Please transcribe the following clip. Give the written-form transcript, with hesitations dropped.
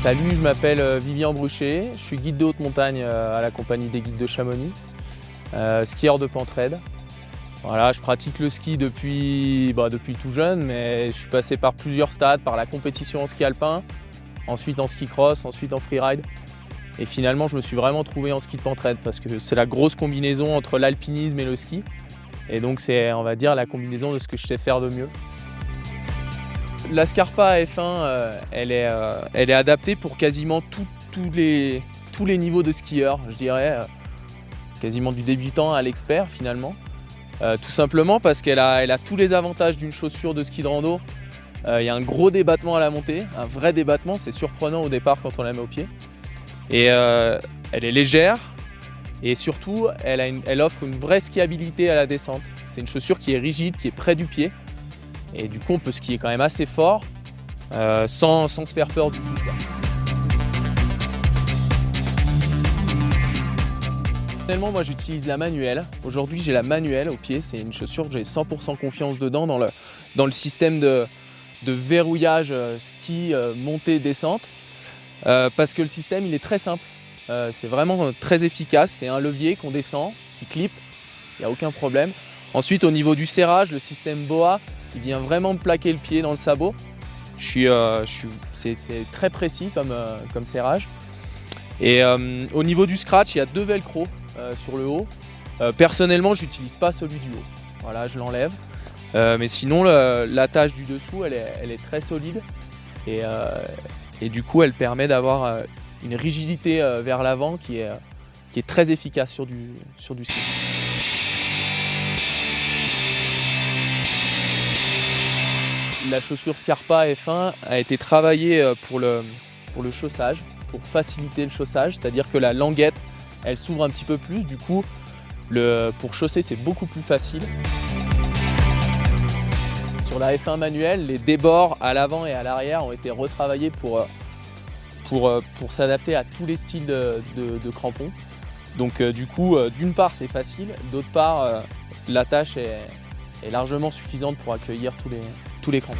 Salut, je m'appelle Vivian Brucher, je suis guide de haute montagne à la compagnie des guides de Chamonix, skieur de pente raide. Voilà, je pratique le ski depuis tout jeune, mais je suis passé par plusieurs stades, par la compétition en ski alpin, ensuite en ski cross, ensuite en freeride. Et finalement, je me suis vraiment trouvé en ski de pente raide parce que c'est la grosse combinaison entre l'alpinisme et le ski. Et donc c'est, on va dire, la combinaison de ce que je sais faire de mieux. La Scarpa F1, elle est adaptée pour quasiment tous les niveaux de skieurs, je dirais, quasiment du débutant à l'expert finalement. Tout simplement parce qu'elle a tous les avantages d'une chaussure de ski de rando. Il y a un gros débattement à la montée, un vrai débattement, c'est surprenant au départ quand on la met au pied. Et elle est légère et surtout elle offre une vraie skiabilité à la descente. C'est une chaussure qui est rigide, qui est près du pied. Et du coup, on peut skier quand même assez fort sans se faire peur du tout. Personnellement, moi j'utilise la manuelle. Aujourd'hui, j'ai la manuelle au pied. C'est une chaussure, j'ai 100% confiance dedans dans le système de verrouillage ski, montée, descente. Parce que le système, il est très simple. C'est vraiment très efficace. C'est un levier qu'on descend, qui clip. Il n'y a aucun problème. Ensuite, au niveau du serrage, le système BOA, il vient vraiment me plaquer le pied dans le sabot. C'est très précis comme serrage. Et au niveau du scratch, il y a 2 velcro sur le haut. Personnellement, je n'utilise pas celui du haut. Voilà, je l'enlève. Mais sinon, l'attache du dessous, elle est très solide. Et du coup, elle permet d'avoir une rigidité vers l'avant qui est très efficace sur du ski. La chaussure Scarpa F1 a été travaillée pour le chaussage, pour faciliter le chaussage, c'est-à-dire que la languette, elle s'ouvre un petit peu plus, du coup, pour chausser, c'est beaucoup plus facile. Sur la F1 manuelle, les débords à l'avant et à l'arrière ont été retravaillés pour s'adapter à tous les styles de crampons. Donc du coup, d'une part, c'est facile, d'autre part, la tâche est largement suffisante pour accueillir tous les crampons.